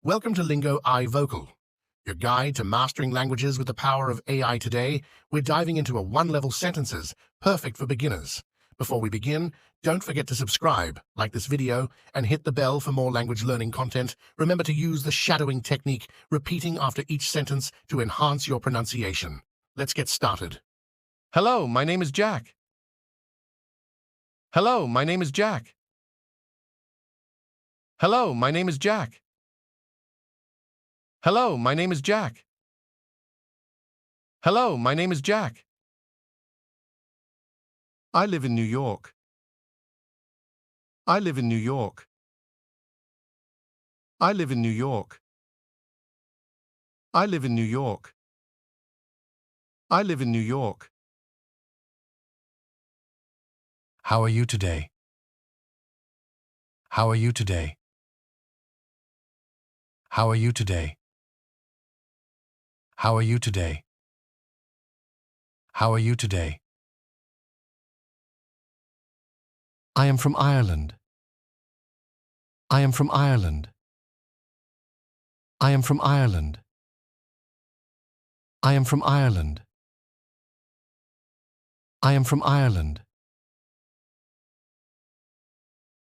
Welcome to Lingo Ai Vocal, your guide to mastering languages with the power of AI. Today, we're diving into a one-level sentences, perfect for beginners. Before we begin, don't forget to subscribe, like this video, and hit the bell for more language learning content. Remember to use the shadowing technique, repeating after each sentence to enhance your pronunciation. Let's get started. Hello, my name is Jack. Hello, my name is Jack. Hello, my name is Jack. Hello, my name is Jack. Hello, my name is Jack. I live in New York. I live in New York. I live in New York. I live in New York. I live in New York. How are you today? How are you today? How are you today? How are you today? How are you today? I am from Ireland. I am from Ireland. I am from Ireland. I am from Ireland. I am from Ireland.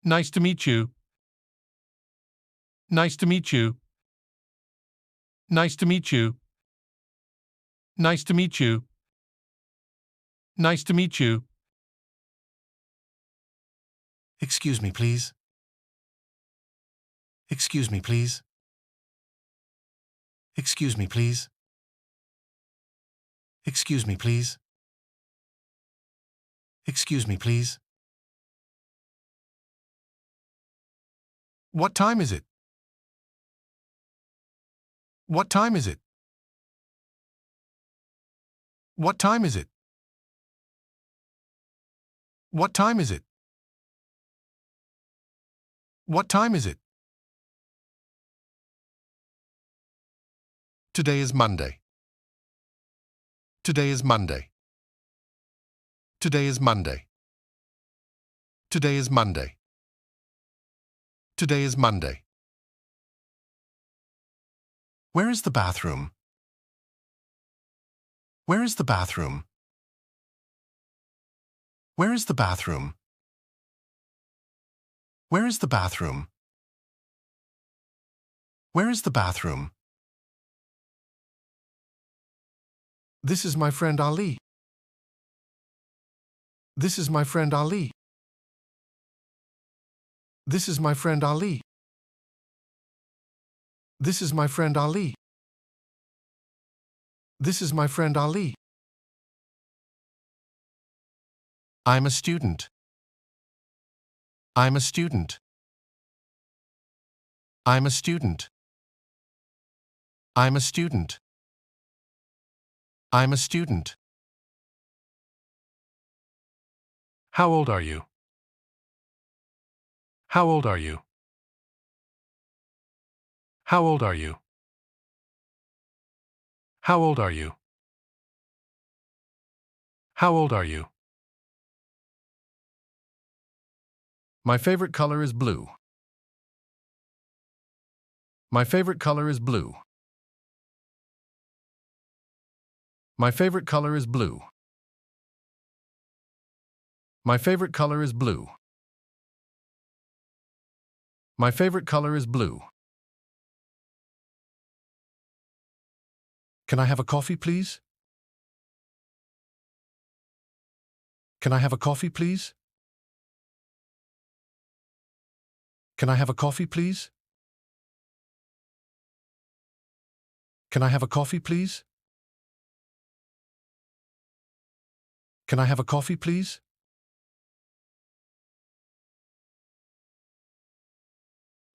Nice to meet you. Nice to meet you. Nice to meet you. Nice to meet you. Nice to meet you. Excuse me, please. Excuse me, please. Excuse me, please. Excuse me, please. Excuse me, please. What time is it? What time is it? What time is it? What time is it? What time is it? Today is Monday. Today is Monday. Today is Monday. Today is Monday. Today is Monday. Where is the bathroom? Where is the bathroom? Where is the bathroom? Where is the bathroom? Where is the bathroom? This is my friend Ali. This is my friend Ali. This is my friend Ali. This is my friend Ali. This is my friend Ali. I'm a student. I'm a student. I'm a student. I'm a student. I'm a student. How old are you? How old are you? How old are you? How old are you? How old are you? My favorite color is blue. My favorite color is blue. My favorite color is blue. My favorite color is blue. My favorite color is blue. Can I have a coffee, please? Can I have a coffee, please? Can I have a coffee, please? Can I have a coffee, please? Can I have a coffee, please?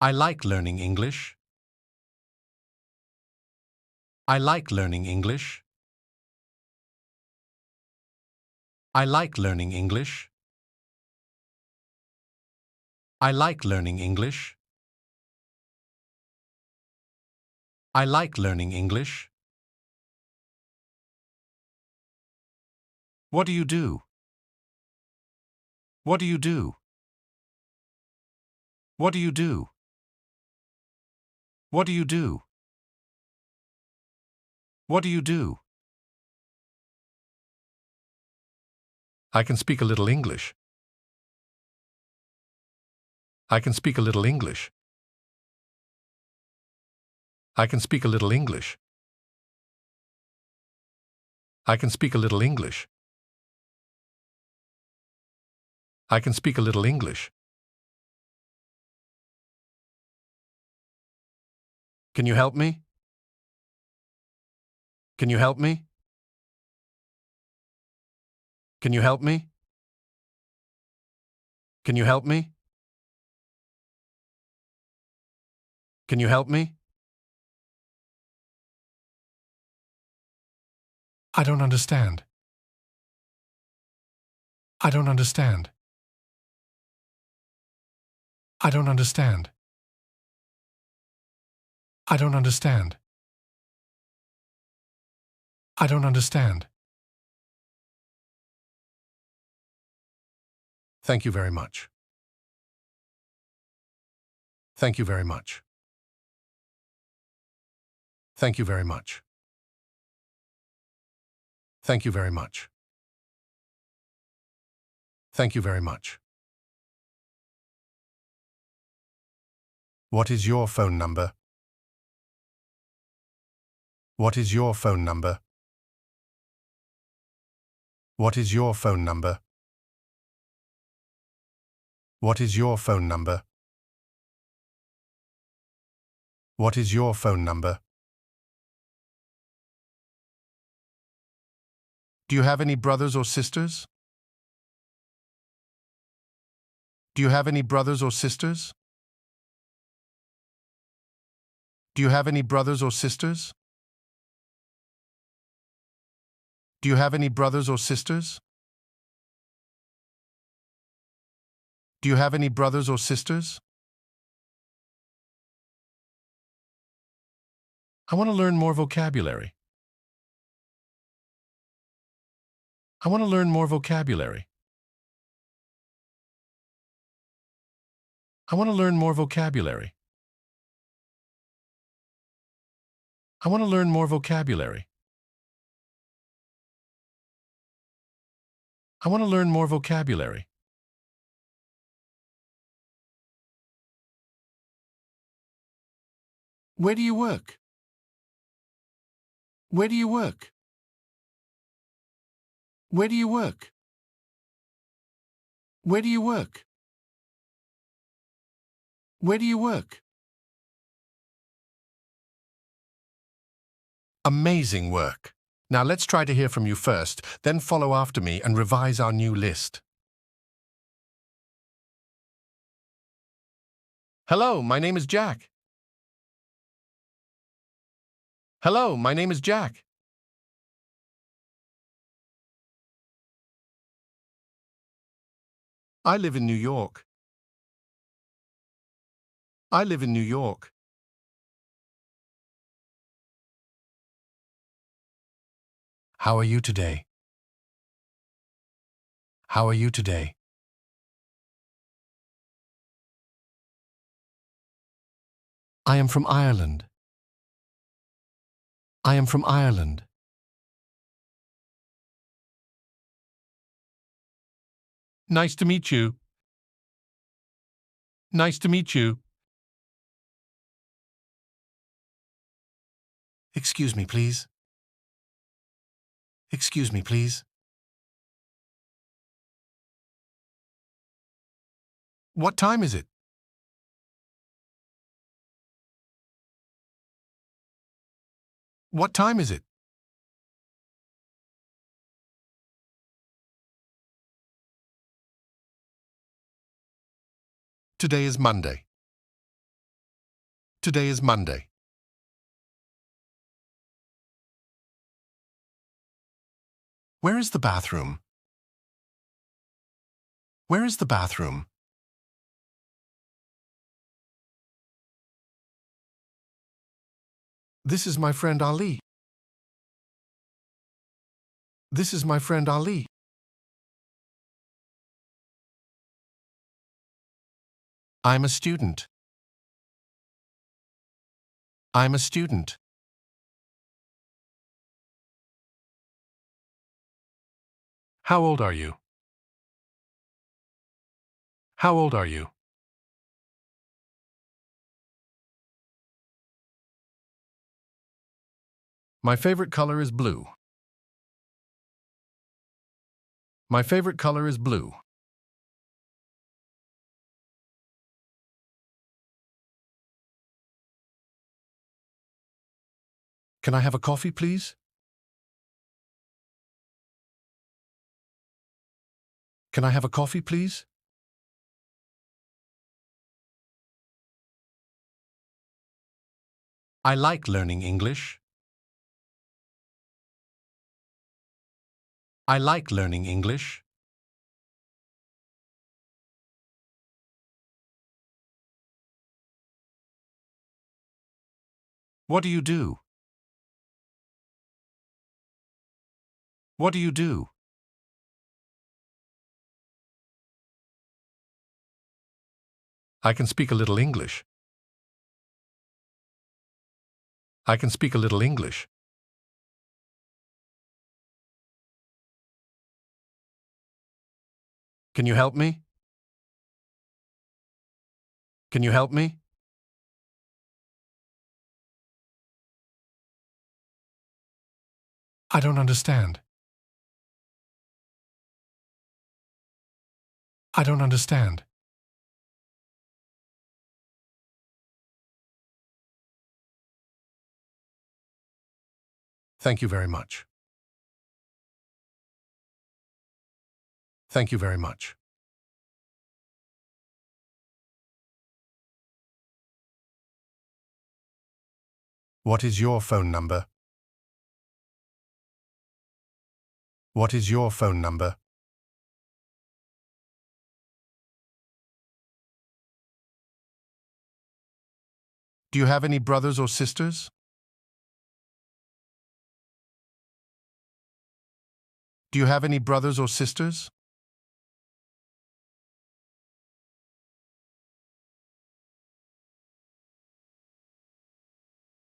I like learning English. I like learning English. I like learning English. I like learning English. I like learning English. What do you do? What do you do? What do you do? What do you do? What do you do? I can speak a little English. I can speak a little English. I can speak a little English. I can speak a little English. I can speak a little English. Can you help me? Can you help me? Can you help me? Can you help me? Can you help me? I don't understand. I don't understand. I don't understand. I don't understand. I don't understand. Thank you very much. Thank you very much. Thank you very much. Thank you very much. Thank you very much. What is your phone number? What is your phone number? What is your phone number? What is your phone number? What is your phone number? Do you have any brothers or sisters? Do you have any brothers or sisters? Do you have any brothers or sisters? Do you have any brothers or sisters? Do you have any brothers or sisters? I want to learn more vocabulary. I want to learn more vocabulary. I want to learn more vocabulary. I want to learn more vocabulary. I want to learn more vocabulary. Where do you work? Where do you work? Where do you work? Where do you work? Where do you work? Amazing work. Now let's try to hear from you first, then follow after me and revise our new list. Hello, my name is Jack. Hello, my name is Jack. I live in New York. I live in New York. How are you today? How are you today? I am from Ireland. I am from Ireland. Nice to meet you. Nice to meet you. Excuse me, please. Excuse me, please. What time is it? What time is it? Today is Monday. Today is Monday. Where is the bathroom? Where is the bathroom? This is my friend Ali. This is my friend Ali. I'm a student. I'm a student. How old are you? How old are you? My favorite color is blue. My favorite color is blue. Can I have a coffee, please? Can I have a coffee, please? I like learning English. I like learning English. What do you do? What do you do? I can speak a little English. I can speak a little English. Can you help me? Can you help me? I don't understand. I don't understand. Thank you very much. Thank you very much. What is your phone number? What is your phone number? Do you have any brothers or sisters? Do you have any brothers or sisters?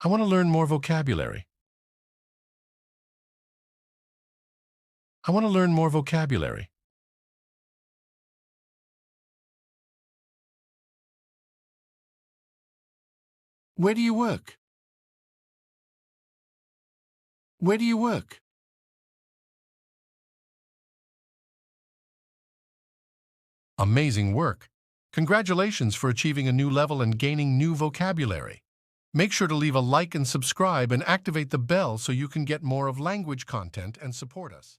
I want to learn more vocabulary. I want to learn more vocabulary. Where do you work? Where do you work? Amazing work! Congratulations for achieving a new level and gaining new vocabulary. Make sure to leave a like and subscribe and activate the bell so you can get more of language content and support us.